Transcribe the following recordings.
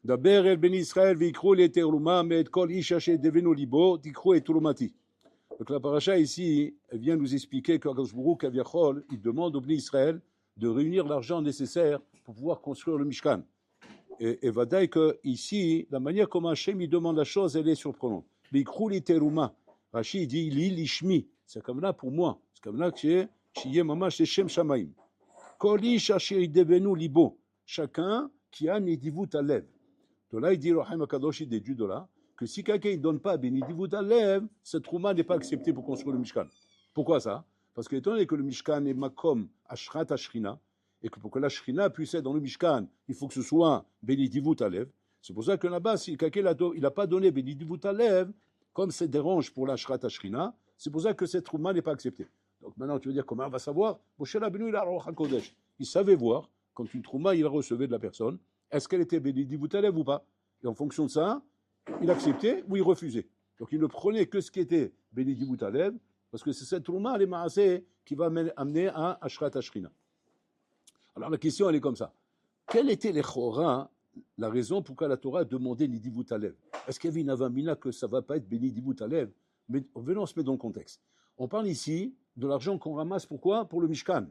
Daber el ben Israël v'ikru le teruma met kol ish asher devenu libo tikru et turumati. Donc la paracha ici, elle vient nous expliquer qu'Akadosh Baruch Hu, Kaviachol, il demande au Bnei Israël de réunir l'argent nécessaire pour pouvoir construire le Mishkan. Et vadaï que ici, la manière comme Hachem il demande la chose, elle est surprenante. V'ikru le teruma. Rashi dit li lishmi. C'est comme là pour moi. C'est comme là que c'est Shiye Mamash c'est Shem Shamaim. Kol ish asher devenu libo. Chacun qui a nidivut alev. De là, il dit, Rahim Akadosh, il déduit de là, que si quelqu'un ne donne pas Benidivut Alev, cette trouma n'est pas acceptée pour construire le Mishkan. Pourquoi ça? Parce que étant donné que le Mishkan est makom ashrat ashrina, et que pour que la shrina puisse être dans le Mishkan, il faut que ce soit Benidivut Alev. C'est pour ça que là-bas, si quelqu'un n'a pas donné Benidivut Alev, comme ça dérange pour la ashrat ashrina, c'est pour ça que cette trouma n'est pas acceptée. Donc maintenant, tu veux dire comment on va savoir? Moshe Rabbeinu, il a Ruach HaKodesh. Il savait voir, quand une trouma, il la recevait de la personne, est-ce qu'elle était Benidivut Alev ou pas? Et en fonction de ça, il acceptait ou il refusait. Donc il ne prenait que ce qui était Benidivut Alev, parce que c'est cette trouma, les maaseh, qui va amener à Ashrat Ashrina. Alors la question, elle est comme ça. Quelle était les chora, la raison pourquoi la Torah demandait Nidivut Alev? Est-ce qu'il y avait une avamina que ça ne va pas être Benidivut Alev? Mais venons, on se met dans le contexte. On parle ici de l'argent qu'on ramasse, pourquoi? Pour le Mishkan.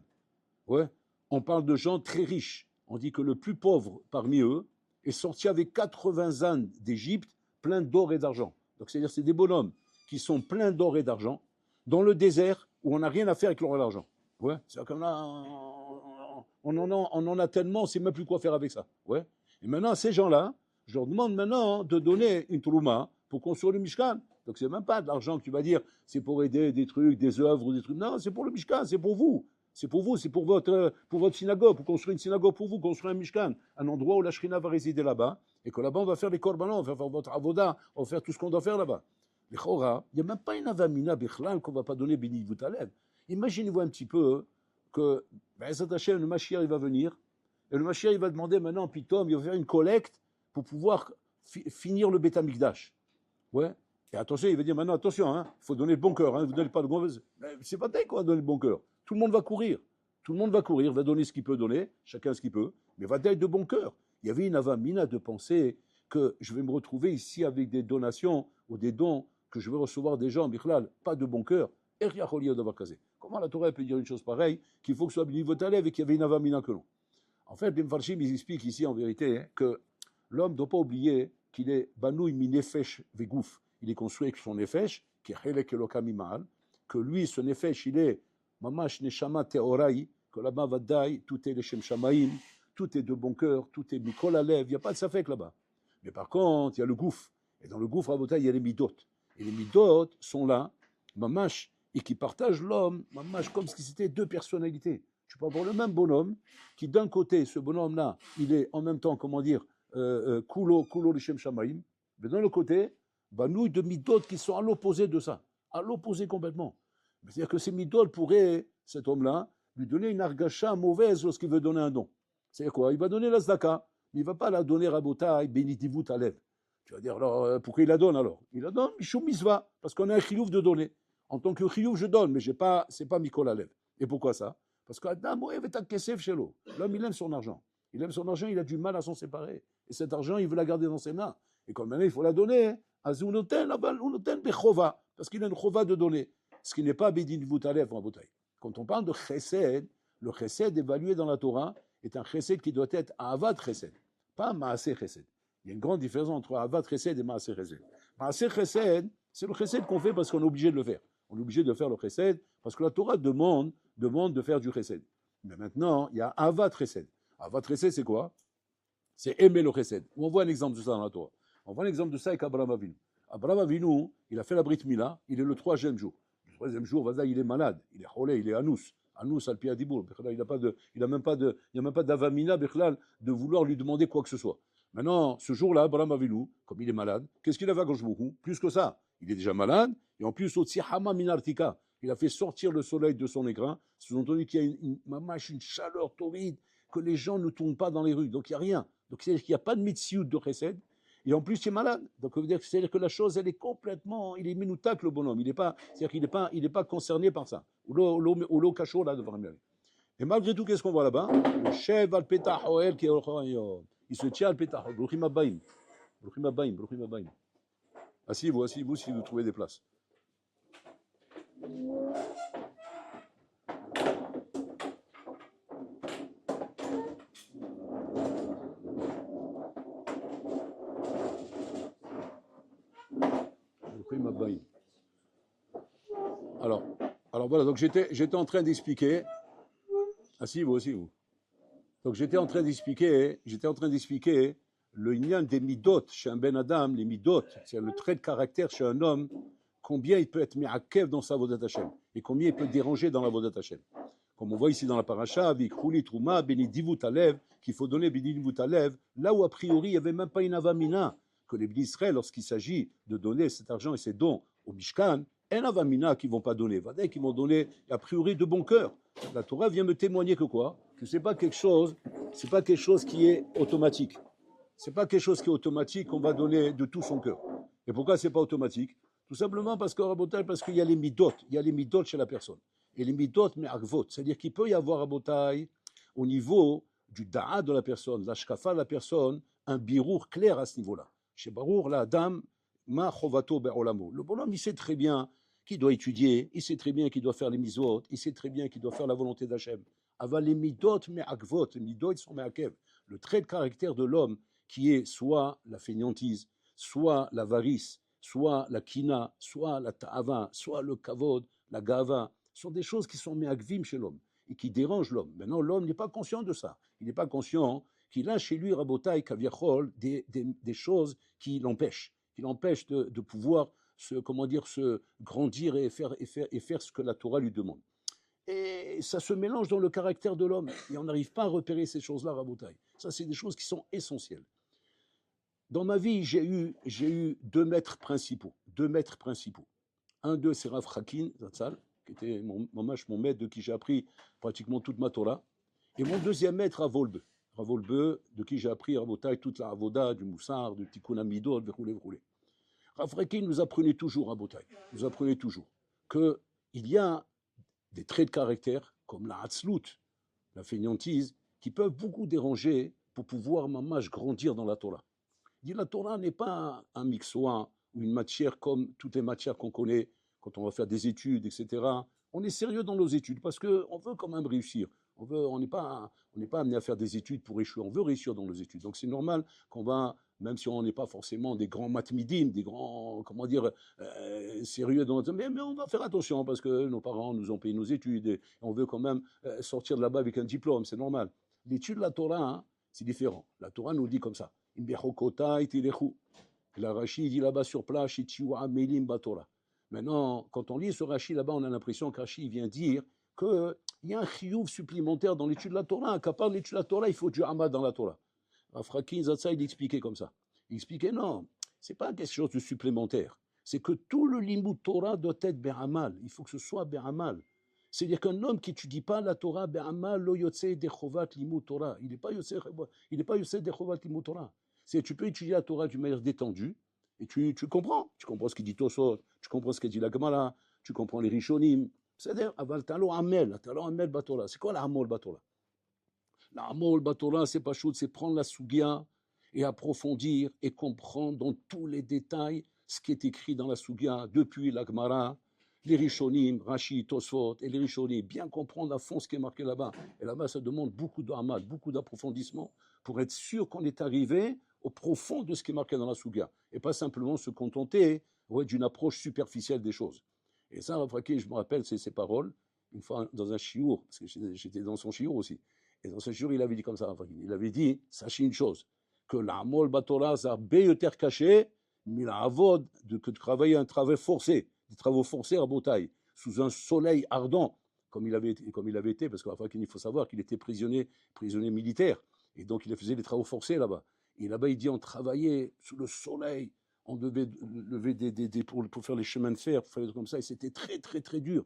Ouais. On parle de gens très riches. On dit que le plus pauvre parmi eux est sorti avec 80 ânes d'Égypte pleins d'or et d'argent. Donc c'est-à-dire c'est des bonhommes qui sont pleins d'or et d'argent dans le désert où on n'a rien à faire avec l'or et l'argent. Ouais, c'est comme là, on en a tellement, on ne sait même plus quoi faire avec ça. Ouais. Et maintenant, ces gens-là, je leur demande maintenant de donner une trouma pour construire le Mishkan. Donc c'est même pas de l'argent que tu vas dire, c'est pour aider des trucs, des œuvres ou des trucs. Non, c'est pour le Mishkan, c'est pour vous. C'est pour vous, c'est pour votre synagogue, pour construire une synagogue pour vous, construire un Mishkan, un endroit où la Shrina va résider là-bas, et que là-bas on va faire les korbanos, on va faire votre avoda, on va faire tout ce qu'on doit faire là-bas. Les chora, il n'y a même pas une avamina bichlal qu'on ne va pas donner Benidivut Alev. Imaginez-vous un petit peu que le Mashiach il va venir, et le Mashiach il va demander maintenant, Pitom, il va faire une collecte pour pouvoir finir le Beth Amikdash. Ouais. Et attention, il va dire maintenant, attention, il faut donner le bon cœur, vous ne donnez pas le bon cœur. C'est pas tel qu'on va donner le bon cœur. Tout le monde va courir. Tout le monde va courir, va donner ce qu'il peut donner, chacun ce qu'il peut, mais va être de bon cœur. Il y avait une avamina de penser que je vais me retrouver ici avec des donations ou des dons que je vais recevoir des gens, bichlal, pas de bon cœur. Comment la Torah peut dire une chose pareille, qu'il faut que ce soit Benidivut Alev et qu'il y avait une avamina que non? En fait, les Mfarshim, ils expliquent ici en vérité que l'homme ne doit pas oublier qu'il est banouy mi nefesh vegouf. Il est construit avec son nefesh, qui est chelek elokam imal, que lui, ce nefesh, il est mamash neshama teorai, que là-bas, vadaï, tout est leshem shamaim, tout est de bon cœur, tout est mikol alev, il n'y a pas de safek là-bas. Mais par contre, il y a le gouffre. Et dans le gouffre, il y a les midot. Et les midot sont là, mamash, et qui partagent l'homme, mamash, comme si c'était deux personnalités. Tu peux avoir le même bonhomme, qui d'un côté, ce bonhomme-là, il est en même temps, comment dire, kulo leshem shamaim, mais d'un autre côté, banouille de midot qui sont à l'opposé de ça, à l'opposé complètement. C'est-à-dire que ces midot pourraient, cet homme-là, lui donner une argacha mauvaise lorsqu'il veut donner un don. C'est-à-dire quoi? Il va donner la zdaka, mais il ne va pas la donner à Botaï, Benidivut Alev. Tu vas dire, alors, pourquoi il la donne alors? Il la donne, Mishum Misva, parce qu'on a un chiyuv de donner. En tant que chiyuv, je donne, mais ce n'est pas Mikol Alev. Et pourquoi ça? Parce qu'Adam, l'homme, il aime son argent. Il aime son argent, il a du mal à s'en séparer. Et cet argent, il veut la garder dans ses mains. Et comme maintenant, il faut la donner, parce qu'il a une chova de donner. Ce qui n'est pas Benidivut Alev en Botaï. Quand on parle de chesed, le chesed évalué dans la Torah est un chesed qui doit être avat chesed, pas maaseh chesed. Il y a une grande différence entre avat chesed et maaseh chesed. Maaseh chesed, c'est le chesed qu'on fait parce qu'on est obligé de le faire. On est obligé de faire le chesed parce que la Torah demande de faire du chesed. Mais maintenant, il y a avat chesed. Avat chesed, c'est quoi? C'est aimer le chesed. On voit un exemple de ça dans la Torah. On voit un exemple de ça avec Abraham Avinu. Abraham Avinu, il a fait la Brit Mila, il est le 3e jour. Le 3e jour, il est malade, il est cholé, il est anous. Anous al piadibour. Il n'y a même pas d'avamina de vouloir lui demander quoi que ce soit. Maintenant, ce jour-là, Abraham Avinu, comme il est malade, qu'est-ce qu'il a fait à Gauche-Boukou? Plus que ça, il est déjà malade, et en plus, aussi Hama Minartika, il a fait sortir le soleil de son écrin, sous-entendu qu'il y a une chaleur torride, que les gens ne tournent pas dans les rues, donc il n'y a rien. Donc c'est-à-dire qu'il n'y a pas de mitziout de chesed, et en plus il est malade. Donc c'est-à-dire que la chose, elle est complètement, il est minoutak le bonhomme, c'est-à-dire qu'il n'est pas concerné par ça. Ou l'eau cachot là devant lui. Et malgré tout, qu'est-ce qu'on voit là-bas? Le chef al petah oel qui est il se tient à Pétah. Bruchim Abaim. Bruchim Abaim, Bruchim Abaim. Asseyez-vous si vous trouvez des places. Bruchim Abaim. Alors voilà, donc j'étais en train d'expliquer. Asseyez-vous. Donc j'étais en train d'expliquer le lien des midot chez un ben Adam, les midot, c'est le trait de caractère chez un homme, combien il peut être mi'akev dans sa vodat Hashem et combien il peut déranger dans la vodat Hashem. Comme on voit ici dans la paracha, vikrouli trouma benidivut alev, qu'il faut donner benidivut alev, là où a priori il n'y avait même pas une avamina, que les bénis Israël, lorsqu'il s'agit de donner cet argent et ces dons au Mishkan, un avamina qu'ils vont pas donner, qu'ils vont donner a priori de bon cœur. La Torah vient me témoigner que quoi? Que c'est pas quelque chose qui est automatique. C'est pas quelque chose qui est automatique qu'on va donner de tout son cœur. Et pourquoi c'est pas automatique? Tout simplement parce qu'il y a les midot chez la personne. Et les midot me'akvot, c'est-à-dire qu'il peut y avoir rabotai au niveau du da'a de la personne, l'ashkafa de la personne, un birour clair à ce niveau-là. Chez Barour, la dame, ma chovato be'olamo. Le bonhomme, il sait très bien qu'il doit étudier, il sait très bien qu'il doit faire les misot, il sait très bien qu'il doit faire la volonté d'Hachem. Aval les midot me'akvot, les midot sont me'akev. Le trait de caractère de l'homme qui est soit la fainéantise, soit l'avarice, soit la kina, soit la ta'ava, soit le kavod, la gava, sont des choses qui sont me'akvim chez l'homme et qui dérangent l'homme. Maintenant, l'homme n'est pas conscient de ça. Il n'est pas conscient qu'il a chez lui, rabotai, kaviachol, des choses qui l'empêchent de pouvoir se grandir et faire ce que la Torah lui demande. Et ça se mélange dans le caractère de l'homme. Et on n'arrive pas à repérer ces choses-là, rabotai. Ça, c'est des choses qui sont essentielles. Dans ma vie, j'ai eu deux maîtres principaux. Un d'eux, c'est Rav Hakin Zatzal, qui était mon maître, de qui j'ai appris pratiquement toute ma Torah. Et mon deuxième maître, Rav Wolbe, de qui j'ai appris rabotai, toute la avoda, du moussar, du tikkun amidot, verroulé. Rav Hakin nous apprenait toujours, rabotai, qu'il y a des traits de caractère, comme la hatzlut, la fainéantise, qui peuvent beaucoup déranger pour pouvoir mamash grandir dans la Torah. Il dit la Torah n'est pas un mixoin ou une matière comme toutes les matières qu'on connaît quand on va faire des études, etc. On est sérieux dans nos études parce qu'on veut quand même réussir. On n'est pas amené à faire des études pour échouer. On veut réussir dans nos études. Donc c'est normal qu'on va, même si on n'est pas forcément des grands matmidim, des grands, sérieux dans notre... mais on va faire attention parce que nos parents nous ont payé nos études et on veut quand même sortir de là-bas avec un diplôme. C'est normal. L'étude de la Torah, c'est différent. La Torah nous dit comme ça. La Rashi dit là-bas sur place, maintenant, quand on lit ce Rashi là-bas, on a l'impression que Rashi vient dire qu'il y a un chiyuv supplémentaire dans l'étude de la Torah, qu'à part l'étude de la Torah, il faut du hamad dans la Torah. Rav Hakin Zatzal, il expliquait comme ça. Il expliquait non, c'est pas quelque chose de supplémentaire. C'est que tout le limud Torah doit être be'amal. Il faut que ce soit be'amal. C'est-à-dire qu'un homme qui n'étudie pas la Torah, be'amal lo yotze dechovat limud Torah. Il n'est pas yotze dechovat limud Torah. C'est tu peux étudier la Torah d'une manière détendue et tu comprends. Tu comprends ce qu'il dit Tosot, tu comprends ce qu'il dit la Gemara, tu comprends les Rishonim. C'est-à-dire, aval talo amel batorah. C'est quoi la amol batorah? La amol batorah, c'est pas chaud, c'est prendre la Sugia et approfondir et comprendre dans tous les détails ce qui est écrit dans la Sugia depuis la Gemara, les Rishonim, Rashi, Tosfot et les Rishonim, bien comprendre à fond ce qui est marqué là-bas. Et là-bas, ça demande beaucoup d'amal, beaucoup d'approfondissement pour être sûr qu'on est arrivé au profond de ce qui est marqué dans la Sugia et pas simplement se contenter d'une approche superficielle des choses. Et ça, je me rappelle ces paroles, une fois dans un chiour, parce que j'étais dans son chiour aussi. Et dans ce chiour, il avait dit comme ça, il avait dit, sachez une chose, que l'amol batora, ça a béyoter caché, mais la avod, que de travailler un travail forcé, des travaux forcés à Botaï, sous un soleil ardent, comme il avait été, parce qu'il faut savoir qu'il était prisonnier militaire, et donc il faisait des travaux forcés là-bas. Et là-bas, il dit, on travaillait sous le soleil, on devait lever pour faire les chemins de fer, pour faire des trucs comme ça, et c'était très, très, très dur.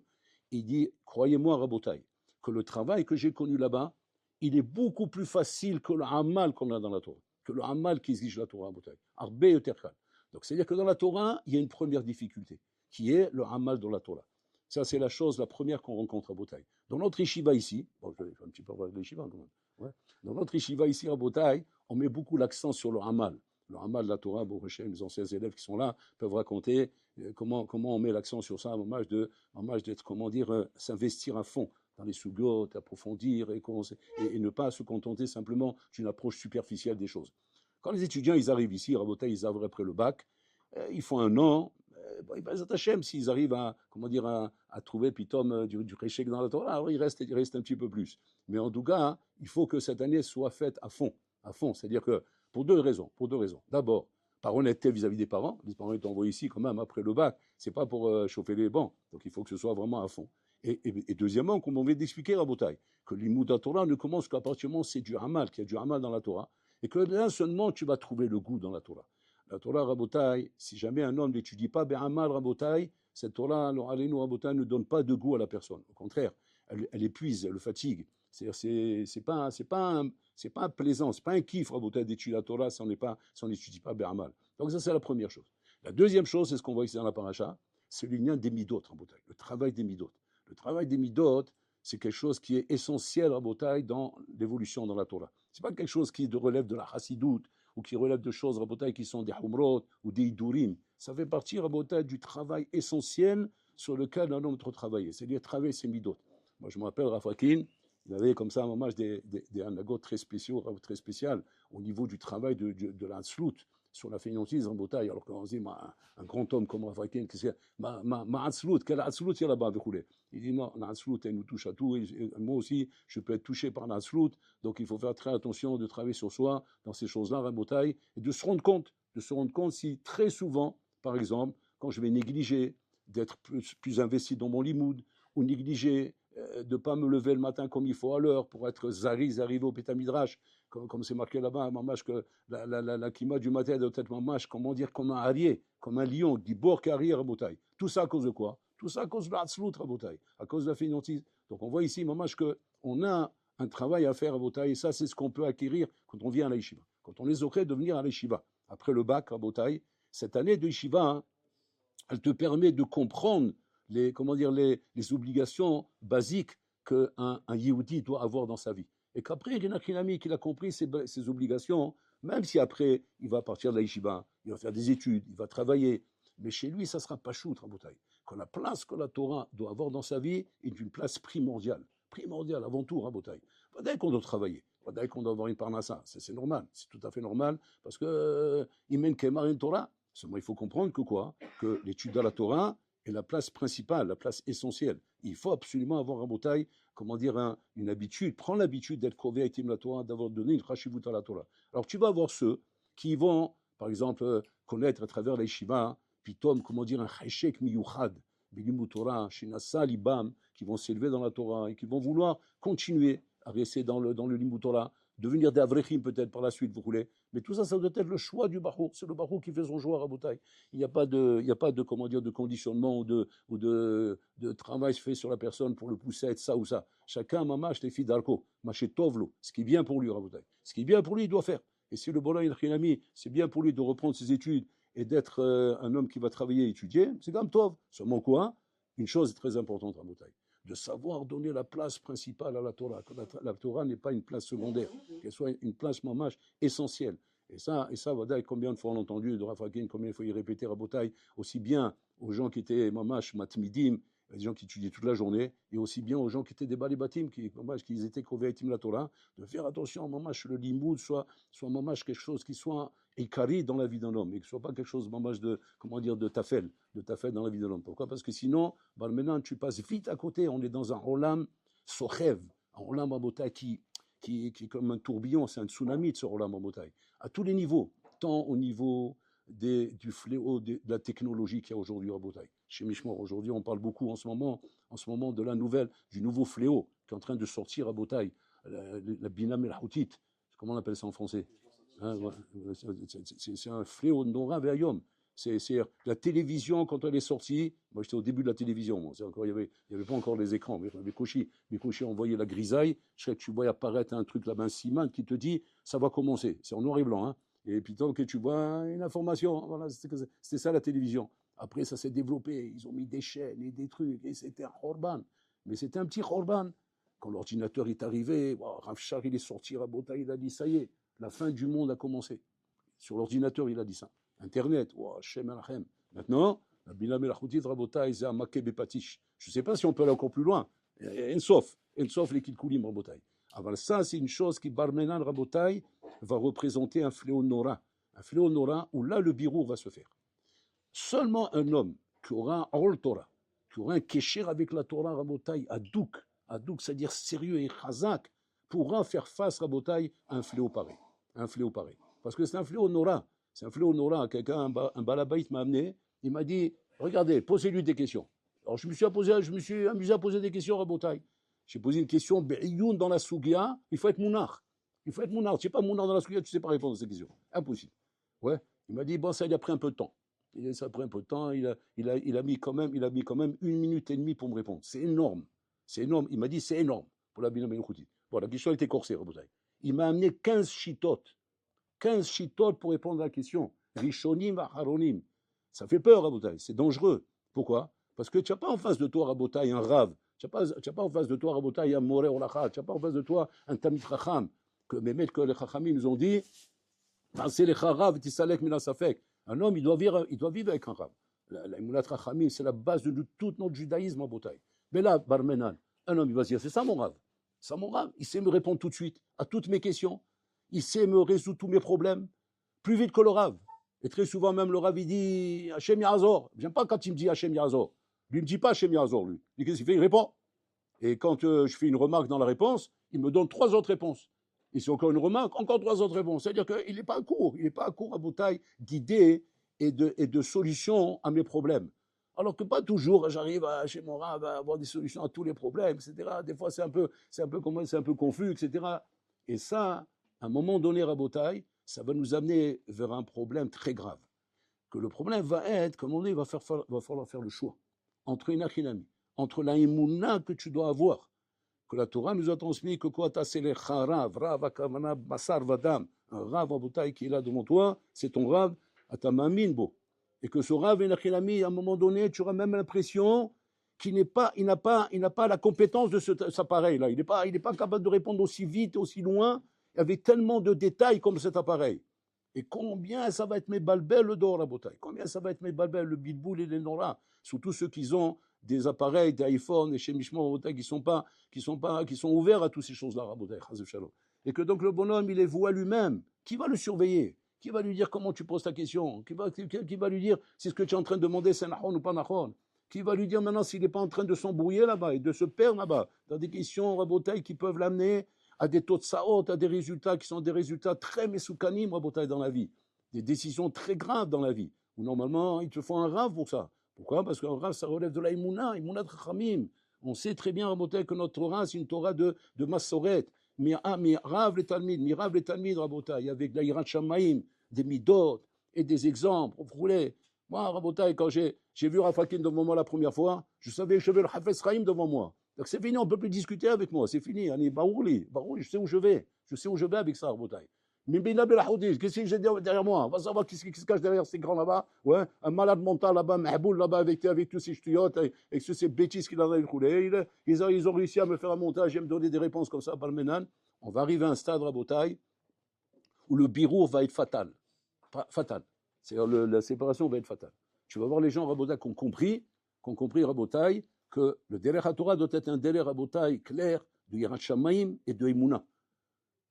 Et il dit, croyez-moi, Rabotai, que le travail que j'ai connu là-bas, il est beaucoup plus facile que le hamal qu'on a dans la Torah, que le hamal qui exige la Torah, Rabotai. Arbe yoterkal. Donc, c'est-à-dire que dans la Torah, il y a une première difficulté, qui est le hamal dans la Torah. Ça, c'est la première qu'on rencontre à Botaï. Dans notre yeshiva ici, bon, je vais un petit peu parler de l'yeshiva quand même. Ouais. Dans notre yeshiva ici à Botaï, on met beaucoup l'accent sur le Hamal. Le Hamal de la Torah, bon, les anciens élèves qui sont là peuvent raconter comment on met l'accent sur ça, un d'être, comment dire, s'investir à fond dans les sugotes, approfondir et ne pas se contenter simplement d'une approche superficielle des choses. Quand les étudiants ils arrivent ici, Rabotai, ils arrivent après le bac, ils font un an, Bezrat Hashem, s'ils arrivent à, comment dire, à trouver pitom du réchec dans la Torah, alors il reste un petit peu plus. Mais en tout cas, il faut que cette année soit faite à fond. C'est-à-dire que, pour deux raisons. D'abord, par honnêteté vis-à-vis des parents. Les parents sont envoyés ici quand même après le bac. C'est pas pour chauffer les bancs. Donc il faut que ce soit vraiment à fond. Et deuxièmement, comme on vient d'expliquer, Rabotai, que l'imoud de la Torah ne commence qu'à partir du moment où c'est du Hamal, qu'il y a du Hamal dans la Torah, et que là seulement tu vas trouver le goût dans la Torah. La Torah, Rabotai, si jamais un homme n'étudie pas Be'amal, Rabotai, cette Torah, Alenu, Rabotai, ne donne pas de goût à la personne. Au contraire, elle épuise, elle le fatigue. C'est pas plaisant, c'est pas un kiff, Rabotai, d'étudier la Torah si on n'étudie pas Be'amal. Donc ça, c'est la première chose. La deuxième chose, c'est ce qu'on voit ici dans la paracha, c'est le lien des midot, Rabotai, le travail des midot. Le travail des midot, c'est quelque chose qui est essentiel, Rabotai, dans l'évolution dans la Torah. C'est pas quelque chose qui relève de la chassidoute, ou qui relèvent de choses, Rabotai, qui sont des humrot ou des idurim. Ça fait partie, Rabotai, du travail essentiel sur lequel un homme doit travailler, c'est-à-dire travailler ses midot. Moi, je me rappelle, Rafakin, il avait comme ça un moment des anagotes très spéciaux, très spéciales, au niveau du travail de l'Anslout, sur la fainéantise en bataille. Alors qu'on se dit, un grand homme comme Rafakin, ma Atzlut, quelle Atzlut il y a là-bas, il dit non, l'Atzlut, elle nous touche à tout, et moi aussi, je peux être touché par l'Atzlut, donc il faut faire très attention de travailler sur soi dans ces choses-là, Rabotai, et de se rendre compte si très souvent, par exemple, quand je vais négliger d'être plus investi dans mon limoud, ou négliger de ne pas me lever le matin comme il faut à l'heure pour être arrivé au Pétamidrash, comme c'est marqué là-bas, mamash, que la kima du matin doit être mamash, comment dire, comme un harrier, comme un lion, du bord carrière, Rabotai. Tout ça à cause de quoi? Tout ça à cause de l'Atzlut, Rabotai, à cause de la fainéantise. Donc on voit ici, mamash, qu'on a un travail à faire, Rabotai, et ça, c'est ce qu'on peut acquérir quand on vient à la yeshiva. Quand on est zoché de venir à la yeshiva, après le bac, Rabotai, cette année de yeshiva, hein, elle te permet de comprendre les obligations basiques qu'un Yehudi doit avoir dans sa vie. Et qu'après, il y en a qu'un ami qui a compris ces obligations, même si après, il va partir de la yeshiva, il va faire des études, il va travailler. Mais chez lui, ça ne sera pas chou, Rabotai. Quand la place que la Torah doit avoir dans sa vie est une place primordiale. Primordiale, avant tout, Rabotai. Dès qu'on doit travailler, dès qu'on doit avoir une parnassa, c'est normal, c'est tout à fait normal, parce que il mène Kemar une Torah. Seulement, il faut comprendre que quoi? Que l'étude de la Torah est la place principale, la place essentielle. Il faut absolument avoir un botaï, comment dire, une habitude, prendre l'habitude d'être kové avec la Torah, d'avoir donné une chashivut à la Torah. Alors, tu vas avoir ceux qui vont, par exemple, connaître à travers les shiva, pitom, comment dire, un cheshek miyuchad, bilimut Torah, shinasa libam, qui vont s'élever dans la Torah et qui vont vouloir continuer à rester dans le limut Torah, devenir des avrechim peut-être par la suite, vous voulez. Mais tout ça, ça doit être le choix du Bahou. C'est le Bahou qui fait son choix à Rabotai. Il n'y a pas de, comment dire, de conditionnement ou de travail fait sur la personne pour le pousser à être ça ou ça. Chacun, mamash, les filles d'Arko, maché tovlo, ce qui est bien pour lui, Rabotai. Ce qui est bien pour lui, il doit faire. Et si le Bola il c'est bien pour lui de reprendre ses études et d'être un homme qui va travailler et étudier, c'est comme Tov. Seulement quoi? Une chose est très importante, Rabotai, de savoir donner la place principale à la Torah, que la Torah n'est pas une place secondaire, qu'elle soit une place mamash essentielle. Et ça, Vadaï, combien de fois on l'a entendu de Rafakin, combien il faut y répéter Rabotai, aussi bien aux gens qui étaient mamash matmidim, des gens qui étudiaient toute la journée, et aussi bien aux gens qui étaient des balibatim, qui étaient kovéitim la Torah, de faire attention, mamash, le limoud soit mamash quelque chose qui soit écari dans la vie d'un homme, et que ce soit pas quelque chose mamash de, comment dire, de tafel dans la vie de l'homme. Pourquoi? Parce que sinon, maintenant, tu passes vite à côté. On est dans un olam sochev, un olam Rabotai qui est comme un tourbillon, c'est un tsunami de ce olam Rabotai, à tous les niveaux, tant au niveau du fléau de la technologie qu'il y a aujourd'hui Rabotai. Chez Mishmor, aujourd'hui, on parle beaucoup en ce moment du nouveau fléau qui est en train de sortir Rabotai, la Bina Melchoutit. Comment on appelle ça en français? Hein, c'est un fléau de Nora Ve'ayom. C'est la télévision, quand elle est sortie, moi j'étais au début de la télévision, il n'y avait pas encore les écrans, mais mes cochis on voyait la grisaille, je sais que tu vois apparaître un truc là-bas, un ciment qui te dit, ça va commencer, c'est en noir et blanc, hein, et puis tant que tu vois une information, voilà, c'était ça la télévision. Après ça s'est développé, ils ont mis des chaînes et des trucs, et c'était un Orban, mais c'était un petit Orban. Quand l'ordinateur est arrivé, Rav Shar il est sorti, Rabotai il a dit, ça y est, la fin du monde a commencé. Sur l'ordinateur, il a dit ça. Internet, oh, Hashem Alachem. Maintenant, la Bina Melachoutit Rabotai, c'est un maké bepatish. Je ne sais pas si on peut aller encore plus loin. Ensof les Kilkulim Rabotai. Alors ça, c'est une chose qui, Barmenan Rabotai, va représenter un fléau nora. Un fléau nora où là, le birour va se faire. Seulement un homme qui aura un Ol Torah, qui aura un kécher avec la Torah Rabotai, adouk, c'est-à-dire sérieux et chazak, pourra faire face Rabotai à un fléau pareil. Un fléau pareil. Parce que c'est un fléau nora. C'est un fléau nora. Quelqu'un, un balabaït m'a amené, il m'a dit, regardez, posez-lui des questions. Alors je me suis amusé à poser des questions Rabotai. J'ai posé une question, Be'ioun dans la Sougia, il faut être mounard. Il faut être mounard. Tu n'es pas mounard dans la Sougia, tu ne sais pas répondre à ces questions. Impossible. Ouais. Il m'a dit, bon, ça, il a pris un peu de temps. Ça a pris un peu de temps, il a mis quand même 1 minute et demie pour me répondre. C'est énorme. C'est énorme. Il m'a dit, c'est énorme pour la Bina Melachoutit. Bon, la question était corsée, Rabotai. Il m'a amené 15 chitotes. 15 chitotes pour répondre à la question. Rishonim, Aharonim. Ça fait peur, Rabotai. C'est dangereux. Pourquoi? Parce que tu n'as pas en face de toi, Rabotai, un Rav. Tu n'as pas en face de toi, Rabotai, un Moré Olachat. Tu n'as pas en face de toi un Tamid Chacham. Que les maîtres, que les Chachamim nous ont dit, c'est les Charav, Tisalek Minasafek. Un homme, il doit vivre avec un Rav. La Emunat Chachamim, c'est la base de tout notre judaïsme, Rabotai. Mais là, Barmenan, un homme, il va se dire, c'est ça mon Rav. C'est mon Rav. Il sait me répondre tout de suite à toutes mes questions. Il sait me résoudre tous mes problèmes. Plus vite que le Rav. Et très souvent, même le Rav, il dit Hachem Yazor. J'aime pas quand il me dit Hachem Yazor. Lui, il me dit pas Hachem Yazor, lui. Qu'est-ce qu'il fait? Il répond. Et quand je fais une remarque dans la réponse, il me donne 3 autres réponses. Et c'est encore une remarque, encore 3 autres réponses. C'est-à-dire qu'il n'est pas à court. Il n'est pas à court à bouteille d'idées et de solutions à mes problèmes. Alors que pas toujours, j'arrive chez mon Rav à avoir des solutions à tous les problèmes, etc. Des fois, c'est un peu confus, etc. Et ça, à un moment donné, Rabotai, ça va nous amener vers un problème très grave. Que le problème va être, comme on dit, il va falloir faire le choix entre une achinami, entre la émouna que tu dois avoir, que la Torah nous a transmis, que quoi t'as c'est les charav, rav akavana, basar vadam, un rav Rabotai qui est là devant toi, c'est ton rav, atamamin bo. Et que ce rav et l'achinami, à un moment donné, tu auras même l'impression qu'il n'a pas la compétence de cet appareil-là. Il n'est pas capable de répondre aussi vite, aussi loin, avec tellement de détails comme cet appareil. Et combien ça va être mes balbels le d'or, la bouteille. Combien ça va être mes balbels, le bitboul et les nora. Surtout ceux qui ont des appareils, des iPhones, des chez Mishmor, qui sont ouverts à toutes ces choses-là, la bouteille. Et que donc le bonhomme, il est voué à lui-même. Qui va le surveiller? Qui va lui dire comment tu poses ta question? Qui va lui dire si ce que tu es en train de demander, c'est nahon ou pas nahon? Qui va lui dire maintenant s'il n'est pas en train de s'embrouiller là-bas et de se perdre là-bas dans des questions, Rabotai, qui peuvent l'amener à des taux de saot, à des résultats qui sont des résultats très mesoukanim, Rabotai, dans la vie. Des décisions très graves dans la vie. Où normalement, il te faut un rav pour ça. Pourquoi? Parce qu'un rav, ça relève de la imuna de chachamim. On sait très bien, Rabotai, que notre Torah, c'est une Torah de Massoret. Mais rav les talmid, Rabotai, avec la Yirat Shamaim, des midot et des exemples. Vous voulez? Moi, Rabotai, quand j'ai vu Rafakin devant moi la première fois, je savais que j'avais le Hafez Chaim devant moi. Donc c'est fini, on ne peut plus discuter avec moi, c'est fini. Barouli, je sais où je vais. Je sais où je vais avec ça, Rabotai. Mais qu'est-ce que j'ai derrière moi? On va savoir qui se cache derrière ces grands là-bas. Ouais, un malade mental là-bas, Mahboul là-bas, avec tous ces ch'tiotes, avec toutes ces bêtises qu'il a roulé. Ils ont réussi à me faire un montage et à me donner des réponses comme ça par le Ménan. On va arriver à un stade, Rabotai, où le birour va être fatal. Fatal. C'est-à-dire la séparation va être fatale. Tu vas voir les gens, Rabotai, qui ont compris, Rabotai, que le Derech HaTorah doit être un Derech Rabotai clair de Yirat Shamayim et de Emouna,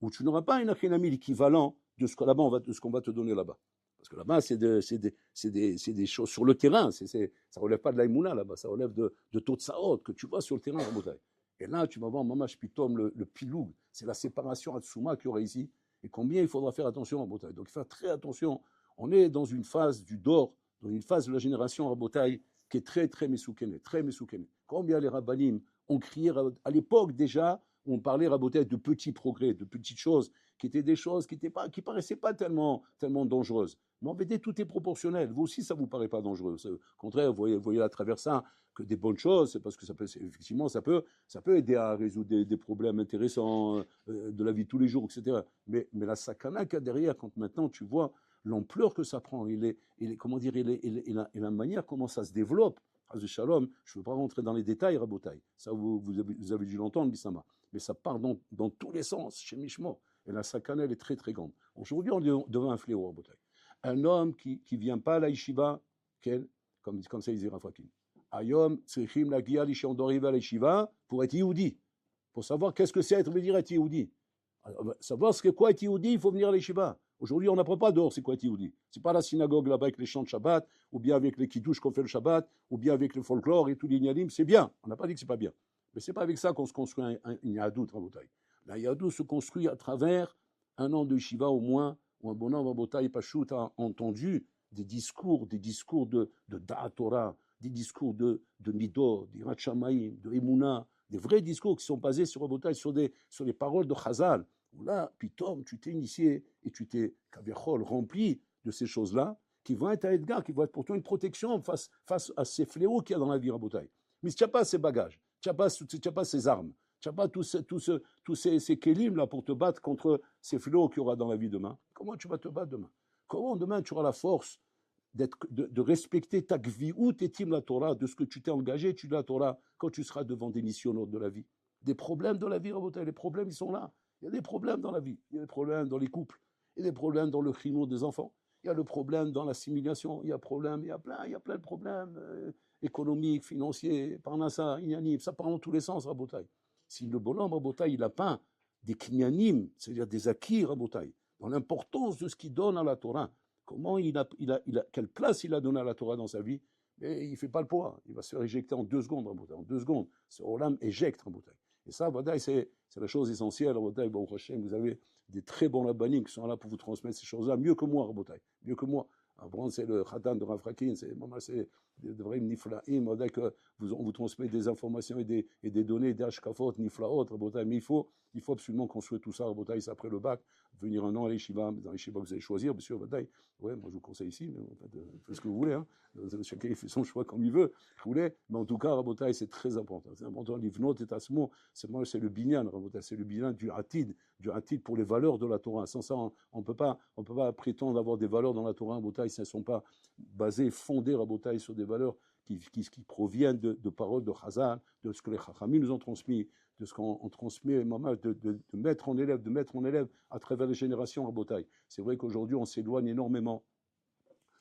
où tu n'auras pas un achinami l'équivalent de ce qu'on va te donner là-bas. Parce que là-bas, c'est des choses sur le terrain, ça ne relève pas de la Emouna là-bas, ça relève de Totsaot que tu vois sur le terrain, Rabotai. Et là, tu vas voir Mamash Pitom, le piloug, c'est la séparation Hatsuma qu'il y aura ici, et combien il faudra faire attention, Rabotai. Donc, faire très attention. On est dans une phase du Dor, dans une phase de la génération Rabotai qui est très, très mesoukene, très mesoukene. Combien les Rabbanim ont crié à l'époque déjà, on parlait Rabotai de petits progrès, de petites choses, qui étaient des choses qui paraissaient pas tellement dangereuses. Mais en vérité, tout est proportionnel. Vous aussi, ça vous paraît pas dangereux. Au contraire, vous voyez à travers ça que des bonnes choses, c'est parce que effectivement, ça peut aider à résoudre des problèmes intéressants de la vie de tous les jours, etc. Mais la sakana qu'il y a derrière, quand maintenant tu vois l'ampleur que ça prend, et la manière comment ça se développe, Shalom, je ne veux pas rentrer dans les détails, Rabotai. Ça, vous avez dû l'entendre, Bissama. Mais ça part dans tous les sens, chez Mishmo. Et la sakana, elle est très très grande. Aujourd'hui, on est devant un fléau, Rabotai. Un homme qui ne vient pas à la yeshiva, comme ça, il dit Rafakim. Ayom, tzrichim la guia, on doit arriver à la yeshiva pour être Yehudi. Pour savoir qu'est-ce que c'est veut dire être Yehudi. Savoir ce que quoi être Yehudi, il faut venir à la yeshiva. Aujourd'hui, on n'apprend pas dehors c'est quoi être Yehudi. C'est pas la synagogue là-bas avec les chants de Shabbat, ou bien avec les kiddush qu'on fait le Shabbat, ou bien avec le folklore et tout l'ignalim. C'est bien. On n'a pas dit que c'est pas bien. Mais c'est pas avec ça qu'on se construit une yadout, Rabotai. La yadout se construit à travers un an de yeshiva au moins, où un bon homme, Rabotai, Pachout, a entendu des discours de Da'at Torah, des discours de Midot, d'Irat Shamayim, de Emouna, des vrais discours qui sont basés sur Rabotai, sur les paroles de Chazal. Où là, pitom, tu t'es initié et tu t'es, kaviachol, rempli de ces choses-là, qui vont être à Edgar, qui vont être pour toi une protection face à ces fléaux qu'il y a dans la vie, Rabotai. Mais si tu n'as pas ces bagages, tu n'as pas ces armes, tu n'as pas tous ces kélim là pour te battre contre ces fléaux qu'il y aura dans la vie demain, comment tu vas te battre demain? Comment demain tu auras la force de respecter ta gviout et tim la Torah, de ce que tu t'es engagé, tu la Torah, quand tu seras devant des missionnaires de la vie? Des problèmes de la vie, Rabotai, les problèmes, ils sont là. Il y a des problèmes dans la vie, il y a des problèmes dans les couples, il y a des problèmes dans le chinois des enfants, il y a le problème dans l'assimilation, il y a plein de problèmes économiques, financiers, parnassa, inyanim, ça part dans tous les sens, Rabotai. Si le bonhomme, Rabotai, il a peint des kinyanim, c'est-à-dire des acquis, Rabotai, dans l'importance de ce qu'il donne à la Torah, quelle place il a donné à la Torah dans sa vie, mais il ne fait pas le poids, il va se faire éjecter en 2 secondes, Rabotai, en 2 secondes, ce olam éjecte, Rabotai. Et ça, c'est la chose essentielle, Rabotai, vous avez des très bons rabbanim qui sont là pour vous transmettre ces choses-là, mieux que moi, Rabotai, mieux que moi. Après, c'est le Khatan de Rafrakin, c'est de vrais niflaim, que on vous transmet des informations et des données, des hashkafot, niflaot, Rabotai, mais il faut absolument construire tout ça, Rabotai, c'est après le bac, venir un an à l'Yeshiva, dans l'Yeshiva que vous allez choisir, bien sûr, Rabotai, ouais, moi je vous conseille ici, mais en fait, faites ce que vous voulez, hein. Chacun il fait son choix comme il veut, mais en tout cas, Rabotai, c'est très important, l'ivnot et asmo, c'est le binyan, Rabotai, c'est le binyan du atid pour les valeurs de la Torah. Sans ça, on ne peut pas prétendre avoir des valeurs dans la Torah, Rabotai, si elles ne sont pas basées, fondées, Rabotai, sur des valeurs qui proviennent de paroles de Chazal, de ce que les Chachamim nous ont transmis, de ce qu'on transmet, de mettre en élève à travers les générations, Rabotai. C'est vrai qu'aujourd'hui, on s'éloigne énormément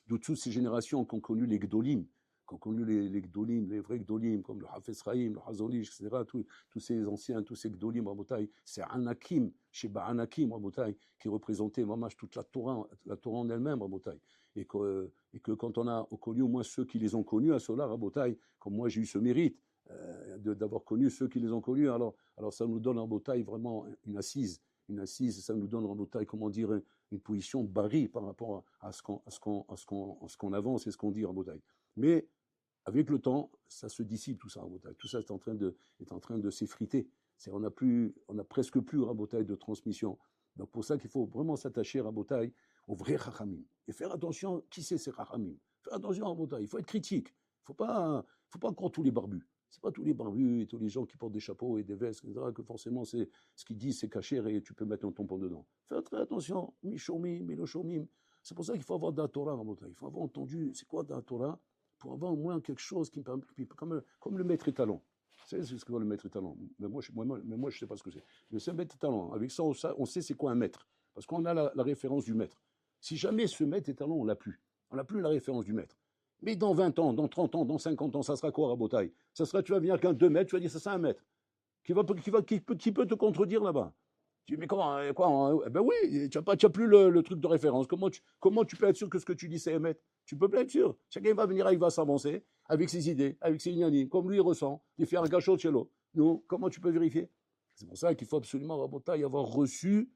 de toutes ces générations qui ont connu les Gdolim, les Gdolim, les vrais Gdolim, comme le Hafez Chaim, le Hazonish, etc., tous ces anciens, tous ces Gdolim, Rabotai, c'est Anakim, Sheba Anakim, Rabotai, qui représentait mamash toute la Torah en elle-même, Rabotai. Et que quand on a connu au moins ceux qui les ont connus à cela, Rabotai, comme moi j'ai eu ce mérite d'avoir connu ceux qui les ont connus, alors ça nous donne, Rabotai, vraiment une assise, ça nous donne, Rabotai, comment dire, une position barrée par rapport à ce qu'on avance et ce qu'on dit, Rabotai. Mais avec le temps, ça se dissipe tout ça, Rabotai. Tout ça est en train de s'effriter. On n'a presque plus, Rabotai, de transmission. Donc pour ça qu'il faut vraiment s'attacher, Rabotai, aux vrais Chachamim. Et faire attention, qui c'est ces Chachamim? Faire attention, Rabotai, il faut être critique. Il ne faut pas croire tous les barbus. Ce n'est pas tous les barbus et tous les gens qui portent des chapeaux et des vestes, etc., que forcément ce qu'ils disent c'est caché et tu peux mettre un tampon dedans. Faites très attention, Mishomim, Miloshomim. C'est pour ça qu'il faut avoir de la Torah, Rabotai. Il faut avoir entendu c'est quoi de la Torah pour avoir au moins quelque chose qui permet, comme le maître étalon. C'est ce que le maître étalon. Mais moi, je ne sais pas ce que c'est. Mais c'est un maître étalon. Avec ça, on sait c'est quoi un maître. Parce qu'on a la référence du maître. Si jamais ce maître étalon, on l'a plus. On n'a plus la référence du maître. Mais dans 20 ans, dans 30 ans, dans 50 ans, ça sera quoi, Rabotai? Ça sera, tu vas venir qu'un 2 mètres, tu vas dire, ça c'est un mètre. Qui peut te contredire là-bas? Tu dis, mais quoi? Eh ben oui, tu n'as plus le truc de référence. Comment tu peux être sûr que ce que tu dis, c'est un mètre? Tu peux pas être sûr. Chacun va venir, il va s'avancer avec ses idées, avec ses ignanis, comme lui il ressent. Il fait un gâchot de chez l'eau. Nous, comment tu peux vérifier? C'est pour ça qu'il faut absolument, Rabotai, avoir reçu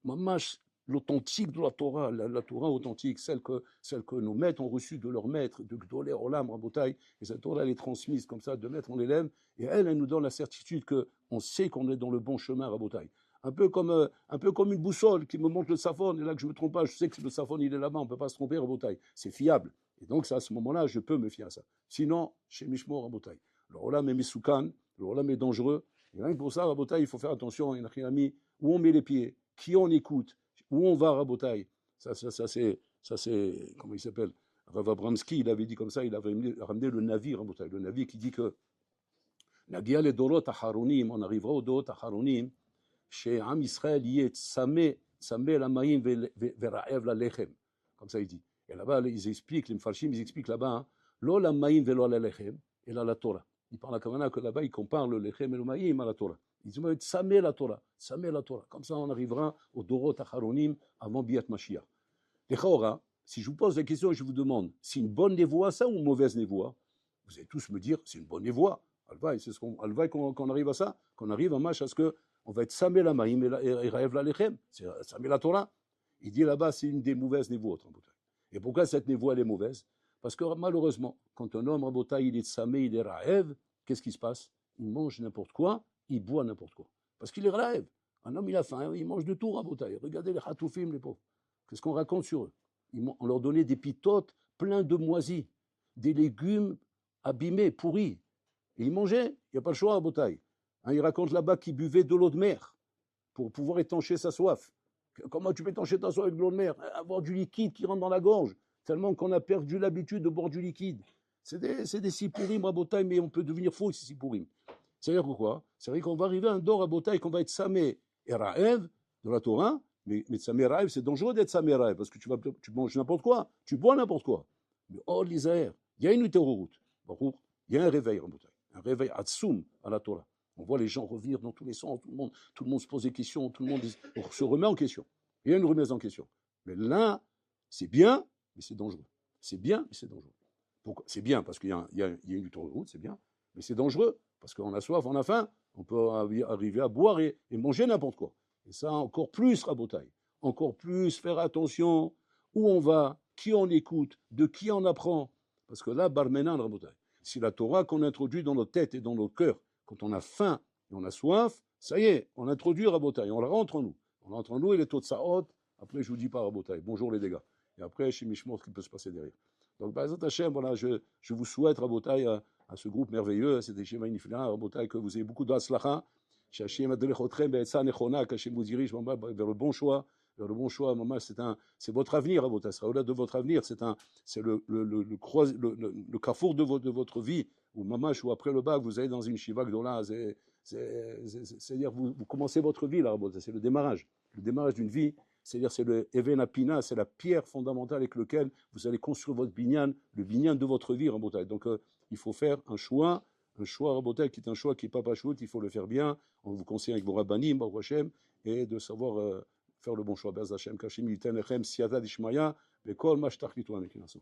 mamash, l'authentique de la Torah, la Torah authentique, celle que nos maîtres ont reçue de leur maître, de Gdoler Olam, Rabotai, et cette Torah, elle est transmise comme ça, de maître en élève, et elle nous donne la certitude qu'on sait qu'on est dans le bon chemin, Rabotai. Un peu comme une boussole qui me montre le Safon, et là que je ne me trompe pas, je sais que le Safon, il est là-bas, on ne peut pas se tromper, Rabotai. C'est fiable. Et donc, à ce moment-là, je peux me fier à ça. Sinon, chez Mishmo, Rabotai. Le Olam est Missoukan, le Olam est dangereux, et rien que pour ça, Rabotai, il faut faire attention, où on met les pieds, qui on écoute, où on va, Rabotai. Ça c'est, comment il s'appelle, Rav Abramski, il avait dit comme ça, il avait ramené le navire, Rabotai, le navire qui dit que Nagia les Dorot Aharonim, on arrivera aux Dorot Aharonim, שעם ישראל יהיה צמא למים ורעב ללחם. Comme ça il dit. Et là-bas, ils expliquent, les מפרשים, ils expliquent là-bas, לא למים ולא ללחם, אלא לתורה. Il parle à Kavana que là-bas, il compare le lechem et le maïm à la Torah. Il dit, Tsameh la Torah, Tsameh la Torah. Comme ça, on arrivera au Dorot Acharonim avant Biat Mashiach. Les Chaora, si je vous pose la question et je vous demande, c'est une bonne névoie ça ou une mauvaise névoie? Vous allez tous me dire, c'est une bonne névoie. Alvaï, c'est ce qu'on arrive à ça, qu'on arrive à Mash à ce qu'on va être Tsameh la maïm et Raev la lechem. C'est Tsameh la Torah. Il dit là-bas, c'est une des mauvaises névoies. Et pourquoi cette névoie, elle est mauvaise? Parce que malheureusement, quand un homme, Rabotai, il est Tsameh, il est Raev, qu'est-ce qui se passe? Il mange n'importe quoi, il boit n'importe quoi. Parce qu'il est Raev. Un homme, il a faim, il mange de tout, Rabotai. Regardez les Hatoufim, les pauvres. Qu'est-ce qu'on raconte sur eux? On leur donnait des pitotes pleins de moisis, des légumes abîmés, pourris. Et ils mangeaient, il n'y a pas le choix, Rabotai. Il raconte là-bas qu'ils buvaient de l'eau de mer pour pouvoir étancher sa soif. Comment tu peux étancher ta soif avec de l'eau de mer? Avoir du liquide qui rentre dans la gorge. Tellement qu'on a perdu l'habitude de boire du liquide. C'est des sipourim, Rabotai, mais on peut devenir fou, ces sipourim. C'est-à-dire quoi? C'est-à-dire qu'on va arriver à un dor, Rabotai, qu'on va être Samé et Raev de la Torah, mais Samé Raev, c'est dangereux d'être Samé Raev, parce que tu manges n'importe quoi, tu bois n'importe quoi. Mais oh, l'Isaër, il y a une utéro-route, il y a un réveil, Rabotai, un réveil atsoum à la Torah. On voit les gens revenir dans tous les sens, tout le monde se pose des questions, tout le monde se remet en question. Il y a une remise en question. Mais là, c'est bien, mais c'est dangereux. C'est bien, mais c'est dangereux. Pourquoi? C'est bien parce qu'il y a une route, c'est bien, mais c'est dangereux parce qu'on a soif, on a faim, on peut arriver à boire et manger n'importe quoi. Et ça, encore plus, Rabotai, encore plus faire attention où on va, qui on écoute, de qui on apprend. Parce que là, Barmenan, Rabotai, si la Torah qu'on introduit dans nos têtes et dans nos cœurs, quand on a faim et on a soif, ça y est, on introduit Rabotai, on la rentre en nous. On rentre en nous et les taux de Saot, après je vous dis pas Rabotai, bonjour les dégâts. Et après, chez Mishmor, ce qui peut se passer derrière. Donc, B'ezrat Hashem, voilà, je vous souhaite, Rabotai, à ce groupe merveilleux, à cet Shema Nifla, Rabotai, que vous ayez beaucoup d'Atzlacha, qu'Hashem adelechotrem be'etza nechona, qu'Hashem vous dirige vers le bon choix, maman, c'est votre avenir, Rabotai, c'est au-delà de votre avenir, c'est le carrefour de votre vie, où maman, ou après le bac, vous allez dans une shiva gdola, c'est-à-dire vous commencez votre vie, là, Rabotai, c'est le démarrage d'une vie. C'est-à-dire c'est le Even Apina, c'est la pierre fondamentale avec laquelle vous allez construire votre binyan, le binyan de votre vie, Rabotai. Donc il faut faire un choix, Rabotai, qui est un choix qui n'est pas pachout, il faut le faire bien. On vous conseille avec vos rabbanim, Baruch Hashem, et de savoir faire le bon choix. Be'ez Hashem, Kashim Yitenechem, Siyata Dishmaya, Bekol Mashtachlitu Amikinasu.